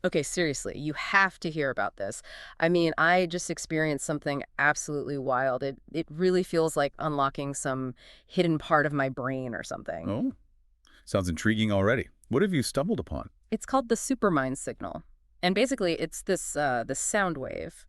Okay, seriously, you have to hear about this. I mean, I just experienced something absolutely wild. It really feels like unlocking some hidden part of my brain or something. Oh, sounds intriguing already. What have you stumbled upon? It's called the Supermind Signal. And basically, it's this sound wave,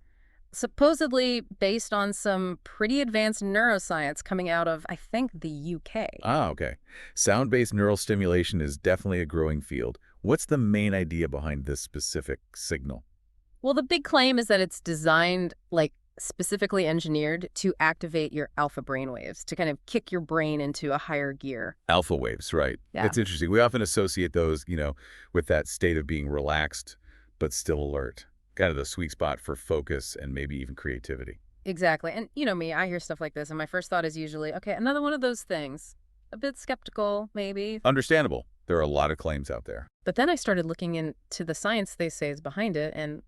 supposedly based on some pretty advanced neuroscience coming out of, I think, the UK. Ah, okay. Sound-based neural stimulation is definitely a growing field. What's the main idea behind this specific signal? Well, the big claim is that it's designed, like, specifically engineered to activate your alpha brainwaves, to kind of kick your brain into a higher gear. Alpha waves, right. Yeah. It's interesting. We often associate those, with that state of being relaxed but still alert. Kind of the sweet spot for focus and maybe even creativity. Exactly. And you know me, I hear stuff like this, and my first thought is usually, okay, another one of those things. A bit skeptical, maybe. Understandable. There are a lot of claims out there. But then I started looking into the science they say is behind it, and,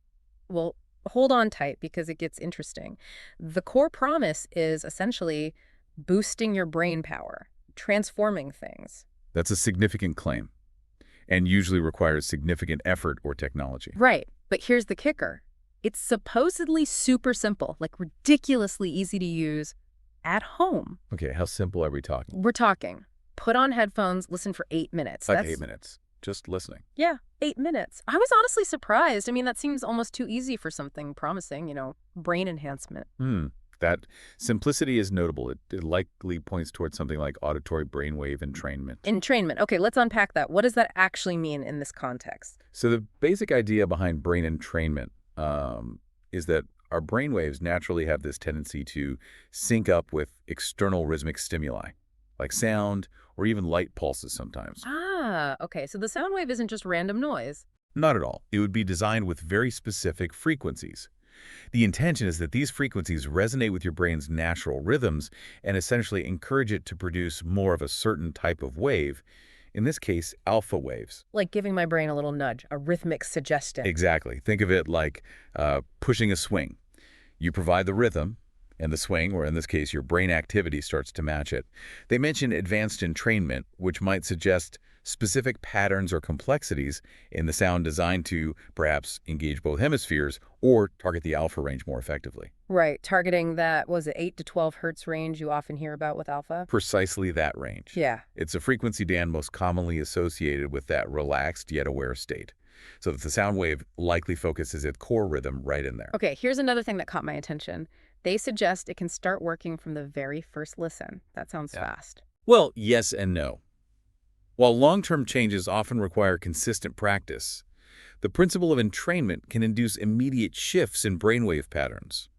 well, hold on tight because it gets interesting. The core promise is essentially boosting your brain power, transforming things. That's a significant claim and usually requires significant effort or technology. Right. But here's the kicker. It's supposedly super simple, like ridiculously easy to use at home. Okay, how simple are we talking? We're talking. Put on headphones, listen for 8 minutes. Like 8 minutes. Just listening. Yeah, 8 minutes. I was honestly surprised. I mean, that seems almost too easy for something promising, brain enhancement. Hmm. That simplicity is notable. It likely points towards something like auditory brainwave entrainment. Entrainment. Okay, let's unpack that. What does that actually mean in this context? So the basic idea behind brain entrainment is that our brainwaves naturally have this tendency to sync up with external rhythmic stimuli, like sound or even light pulses sometimes. Ah, okay. So the sound wave isn't just random noise. Not at all. It would be designed with very specific frequencies. The intention is that these frequencies resonate with your brain's natural rhythms and essentially encourage it to produce more of a certain type of wave, in this case, alpha waves. Like giving my brain a little nudge, a rhythmic suggestion. Exactly. Think of it like pushing a swing. You provide the rhythm, and the swing, or in this case, your brain activity starts to match it. They mention advanced entrainment, which might suggest specific patterns or complexities in the sound designed to perhaps engage both hemispheres or target the alpha range more effectively. Right, targeting that, was it 8 to 12 hertz range you often hear about with alpha? Precisely that range. Yeah. It's a frequency band most commonly associated with that relaxed yet aware state. So that the sound wave likely focuses its core rhythm right in there. Okay, here's another thing that caught my attention. They suggest it can start working from the very first listen. That sounds Yeah. fast. Well, yes and no. While long-term changes often require consistent practice, the principle of entrainment can induce immediate shifts in brainwave patterns.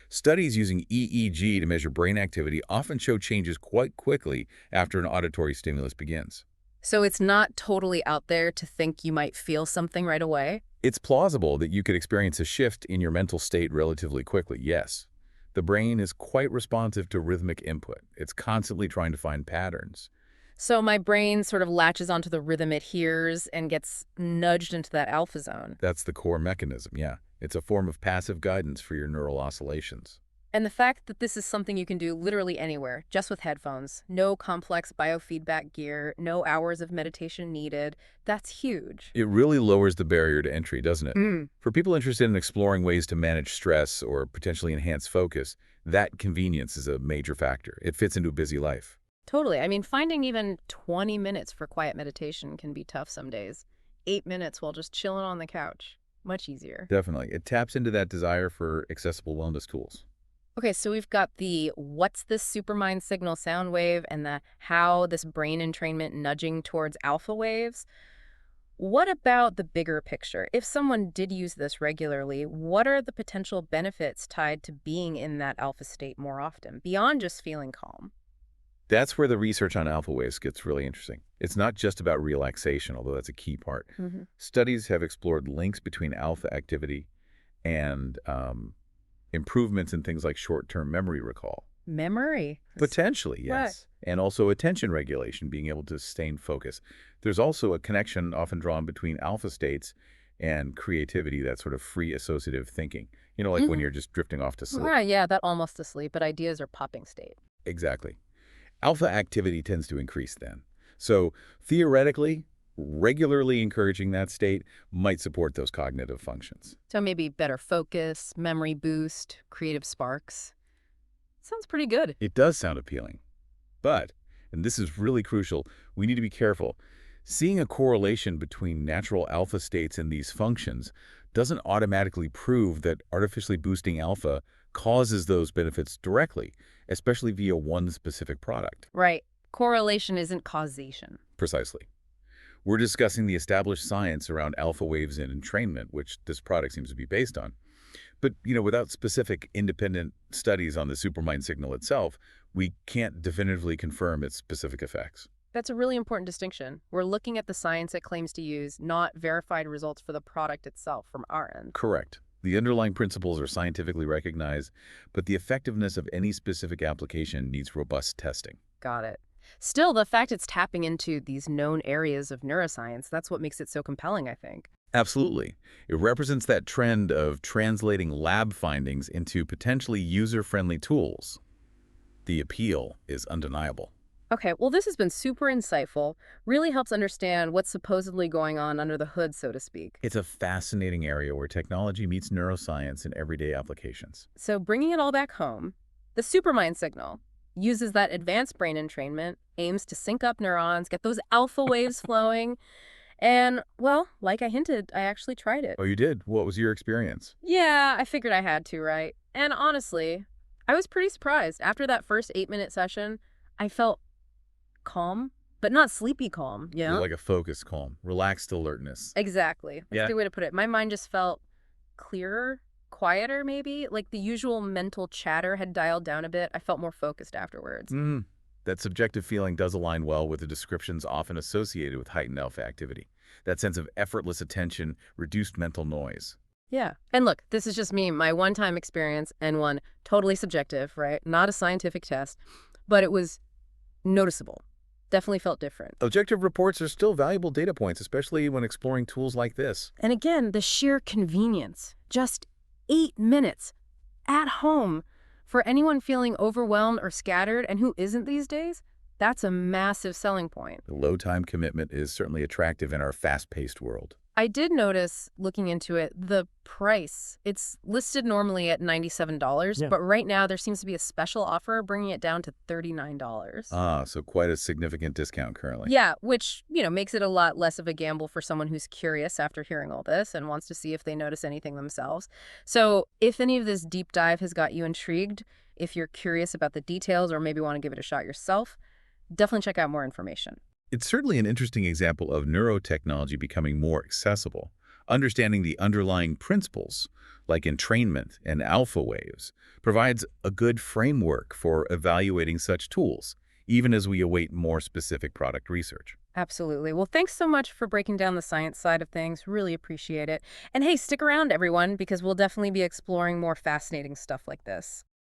Studies using EEG to measure brain activity often show changes quite quickly after an auditory stimulus begins. So it's not totally out there to think you might feel something right away? It's plausible that you could experience a shift in your mental state relatively quickly, yes. The brain is quite responsive to rhythmic input. It's constantly trying to find patterns. So my brain sort of latches onto the rhythm it hears and gets nudged into that alpha zone. That's the core mechanism, yeah. It's a form of passive guidance for your neural oscillations. And the fact that this is something you can do literally anywhere, just with headphones, no complex biofeedback gear, no hours of meditation needed, that's huge. It really lowers the barrier to entry, doesn't it? Mm. For people interested in exploring ways to manage stress or potentially enhance focus, that convenience is a major factor. It fits into a busy life. Totally. I mean, finding even 20 minutes for quiet meditation can be tough some days. 8 minutes while just chilling on the couch. Much easier. Definitely. It taps into that desire for accessible wellness tools. Okay, so we've got the what's this supermind signal sound wave and the how this brain entrainment nudging towards alpha waves. What about the bigger picture? If someone did use this regularly, what are the potential benefits tied to being in that alpha state more often, beyond just feeling calm? That's where the research on alpha waves gets really interesting. It's not just about relaxation, although that's a key part. Hmm. Studies have explored links between alpha activity and improvements in things like short-term memory recall. Memory. Potentially, Right. yes. And also attention regulation, being able to sustain focus. There's also a connection often drawn between alpha states and creativity, that sort of free associative thinking. Like when Hmm. you're just drifting off to sleep. Right, yeah, that almost asleep, but ideas are popping state. Exactly. Alpha activity tends to increase then. So theoretically, Regularly encouraging that state might support those cognitive functions. So maybe better focus, memory boost, creative sparks. Sounds pretty good. It does sound appealing. But, and this is really crucial, we need to be careful. Seeing a correlation between natural alpha states and these functions doesn't automatically prove that artificially boosting alpha causes those benefits directly, especially via one specific product. Right. Correlation isn't causation. Precisely. We're discussing the established science around alpha waves and entrainment, which this product seems to be based on. But, without specific independent studies on the Supermind signal itself, we can't definitively confirm its specific effects. That's a really important distinction. We're looking at the science it claims to use, not verified results for the product itself from our end. Correct. The underlying principles are scientifically recognized, but the effectiveness of any specific application needs robust testing. Got it. Still, the fact it's tapping into these known areas of neuroscience, that's what makes it so compelling, I think. Absolutely. It represents that trend of translating lab findings into potentially user-friendly tools. The appeal is undeniable. Okay, well, this has been super insightful. Really helps understand what's supposedly going on under the hood, so to speak. It's a fascinating area where technology meets neuroscience in everyday applications. So bringing it all back home, the Supermind Signal uses that advanced brain entrainment, aims to sync up neurons, get those alpha waves flowing, and, well, like I hinted, I actually tried it. Oh, you did? What was your experience? Yeah, I figured I had to, right? And honestly, I was pretty surprised. After that first 8-minute session, I felt calm, but not sleepy calm, you know? Like a focused calm, relaxed alertness. Exactly. That's Yeah. a good way to put it. My mind just felt clearer, quieter maybe. Like the usual mental chatter had dialed down a bit. I felt more focused afterwards. That subjective feeling does align well with the descriptions often associated with heightened alpha activity. That sense of effortless attention, reduced mental noise. Yeah. And look, this is just me, my one-time experience, and one totally subjective, right? Not a scientific test, but it was noticeable. Definitely felt different. Objective reports are still valuable data points, especially when exploring tools like this. And again, the sheer convenience. Just 8 minutes at home. For anyone feeling overwhelmed or scattered, and who isn't these days, that's a massive selling point. The low time commitment is certainly attractive in our fast-paced world. I did notice, looking into it, the price. It's listed normally at $97, Yeah. but right now there seems to be a special offer bringing it down to $39. Ah, so quite a significant discount currently. Yeah, which, makes it a lot less of a gamble for someone who's curious after hearing all this and wants to see if they notice anything themselves. So if any of this deep dive has got you intrigued, if you're curious about the details or maybe want to give it a shot yourself, definitely check out more information. It's certainly an interesting example of neurotechnology becoming more accessible. Understanding the underlying principles, like entrainment and alpha waves, provides a good framework for evaluating such tools, even as we await more specific product research. Absolutely. Well, thanks so much for breaking down the science side of things. Really appreciate it. And hey, stick around, everyone, because we'll definitely be exploring more fascinating stuff like this.